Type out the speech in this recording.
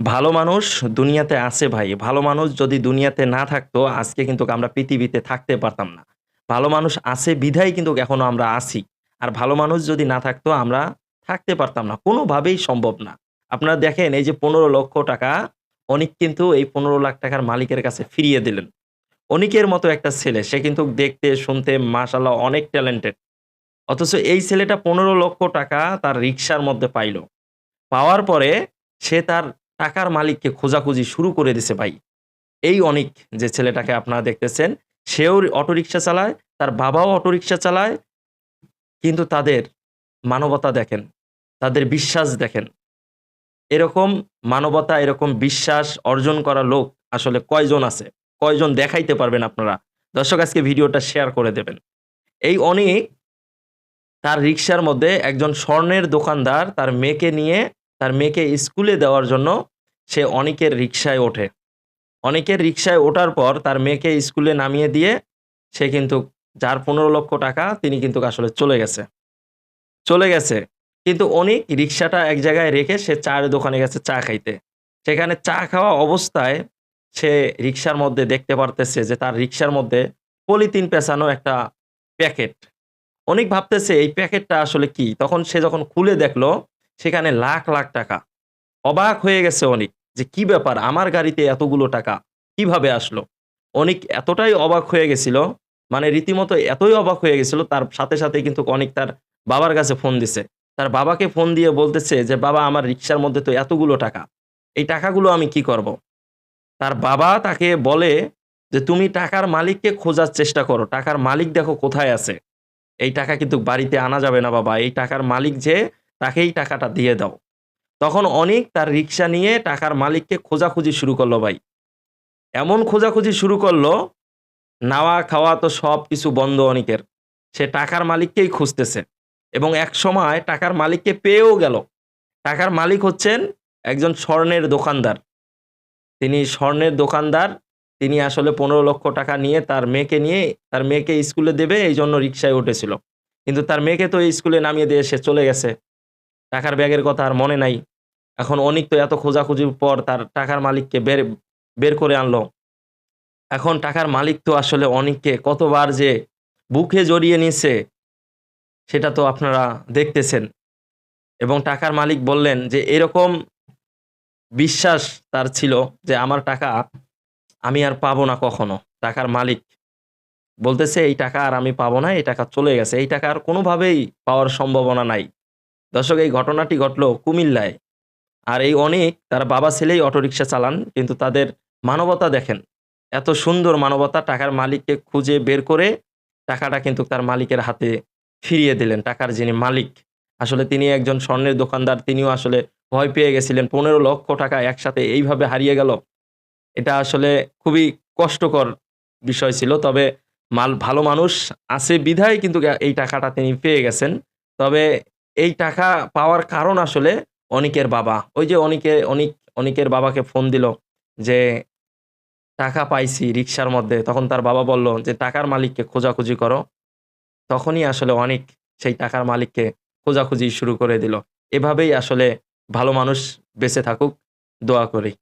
ভালো মানুষ দুনিয়াতে আছে ভাই। ভালো মানুষ যদি দুনিয়াতে না থাকতো আজকে কিন্তু আমরা পৃথিবীতে থাকতে পারতাম না। ভালো মানুষ আছে বিধায় কিন্তু এখনো আমরা আছি। আর ভালো মানুষ যদি না থাকতো আমরা থাকতে পারতাম না। কোনোভাবেই সম্ভব না। আপনারা দেখেন এই যে ৳১৫,০০,০০০ অনিক কিন্তু এই ৳১৫,০০,০০০ মালিকের কাছে ফিরিয়ে দিলেন। অনিকের মতো একটা ছেলে সে কিন্তু দেখতে শুনতে মাশাআল্লাহ অনেক ট্যালেন্টেড। অথচ এই ছেলেটা ৳১৫,০০,০০০ তার রিক্শার মধ্যে পাইল। পাওয়ার পরে সে তার টাকার মালিককে খোঁজাখুঁজি শুরু করে দিছে ভাই। এই অনিক যে ছেলেটাকে আপনারা দেখতেছেন, সেও অটোরিকশা চালায়, তার বাবাও অটোরিকশা চালায়। কিন্তু তাদের মানবতা দেখেন, তাদের বিশ্বাস দেখেন। এরকম মানবতা, এরকম বিশ্বাস অর্জন করা লোক আসলে কয়জন আছে? কয়জন দেখাইতে পারবেন আপনারা? দর্শক আজকে ভিডিওটা শেয়ার করে দেবেন। এই অনিক তার রিক্শার মধ্যে একজন স্বর্ণের দোকানদার তার মেয়েকে স্কুলে দেওয়ার জন্য সে অনিকের রিক্সায় ওঠে। অনিকের রিক্সায় ওঠার পর তার মেয়েকে স্কুলে নামিয়ে দিয়ে সে কিন্তু যার ৳১৫,০০,০০০ তিনি কিন্তু আসলে চলে গেছে। চলে গেছে। কিন্তু অনিক রিক্সাটা এক জায়গায় রেখে সে চায়ের দোকানে গেছে চা খাইতে। সেখানে চা খাওয়া অবস্থায় সে রিক্সার মধ্যে দেখতে পারতেছে যে তার রিক্সার মধ্যে পলিথিন পেঁচানো একটা প্যাকেট। অনিক ভাবতেছে এই প্যাকেটটা আসলে কি? তখন সে যখন খুলে দেখলো সেখানে লাখ, লাখ টাকা। অবাক হয়ে গেছে অনিক যে, "কি ব্যাপার? আমার গাড়িতে এতগুলো টাকা কিভাবে আসলো?" অনিক এতটাই অবাক হয়ে গেছিল, মানে রীতিমতো এতই অবাক হয়ে গেছিল তার সাথে কিন্তু অনিক তার বাবার কাছে ফোন দিছে। তার বাবাকে ফোন দিয়ে বলতেছে যে, "বাবা আমার রিক্শার মধ্যে তো এতগুলো টাকা। এই টাকাগুলো আমি কি করব?" তার বাবা তাকে বলে যে, "তুমি টাকার মালিককে খোঁজার চেষ্টা করো। টাকার মালিক দেখো কোথায় আছে। এই টাকা কিন্তু বাড়িতে আনা যাবে না বাবা। এই টাকার মালিক যে তাকেই টাকাটা দিয়ে দাও।" তখন অনিক তার রিক্সা নিয়ে টাকার মালিককে খোঁজাখুঁজি শুরু করলো ভাই। এমন খোঁজাখুঁজি শুরু করলো, নাওয়া খাওয়া তো সবকিছু বন্ধ অনিকের। সে টাকার মালিককেই খুঁজতেছে এবং একসময় টাকার মালিককে পেয়েও গেল। টাকার মালিক হচ্ছেন একজন স্বর্ণের দোকানদার। তিনি স্বর্ণের দোকানদার। তিনি আসলে ৳১৫,০০,০০০ নিয়ে তার মেয়েকে স্কুলে দেবে এইজন্য রিক্সায় উঠেছিল। কিন্তু তার মেয়েকে তো স্কুলে নামিয়ে দিয়ে সে চলে গেছে। টাকার ব্যাগের কথা আর মনে নাই। এখন অনিক তো এত খোঁজাখুঁজির পর তার টাকার মালিককে বের করে আনলো। এখন টাকার মালিক তো আসলে অনিককে কতবার যে বুকে জড়িয়ে নিছে সেটা তো আপনারা দেখতেছেন। এবং টাকার মালিক বললেন যে এরকম বিশ্বাস তার ছিল যে আমার টাকা আমি আর পাবো না কখনো। টাকার মালিক বলতেছে এই টাকা আর আমি পাবো না। এই টাকা চলে গেছে। এই টাকা আর কোনোভাবেই পাওয়ার সম্ভাবনা নাই। দর্শক এই ঘটনাটি ঘটলো কুমিল্লায়। আর এই অনিক তার বাবা ছেলেই অটোরিকশা চালান। কিন্তু তাদের মানবতা দেখেন। এত সুন্দর মানবতা টাকার মালিককে খুঁজে বের করে টাকাটা কিন্তু তার মালিকের হাতে ফিরিয়ে দিলেন। টাকার যিনি মালিক। আসলে তিনি একজন স্বর্ণের দোকানদার। তিনিও আসলে ভয় পেয়ে গেছিলেন। ৳১৫,০০,০০০ একসাথে এইভাবে হারিয়ে গেল। এটা আসলে খুবই কষ্টকর বিষয় ছিল। তবে ভালো মানুষ আছে বিধায় কিন্তু এই টাকাটা তিনি পেয়ে গেছেন। তবে এই টাকা পাওয়ার কারণ আসলে অনিকের বাবা। ওই যে অনিকের বাবাকে ফোন দিল যে, "টাকা পাইছি রিক্সার মধ্যে।" তখন তার বাবা বলল যে, "টাকার মালিককে খোঁজাখুঁজি করো।" তখনই আসলে অনিক সেই টাকার মালিককে খোঁজাখুঁজি শুরু করে দিল। এভাবেই আসলে ভালো মানুষ বেঁচে থাকুক, দোয়া করি।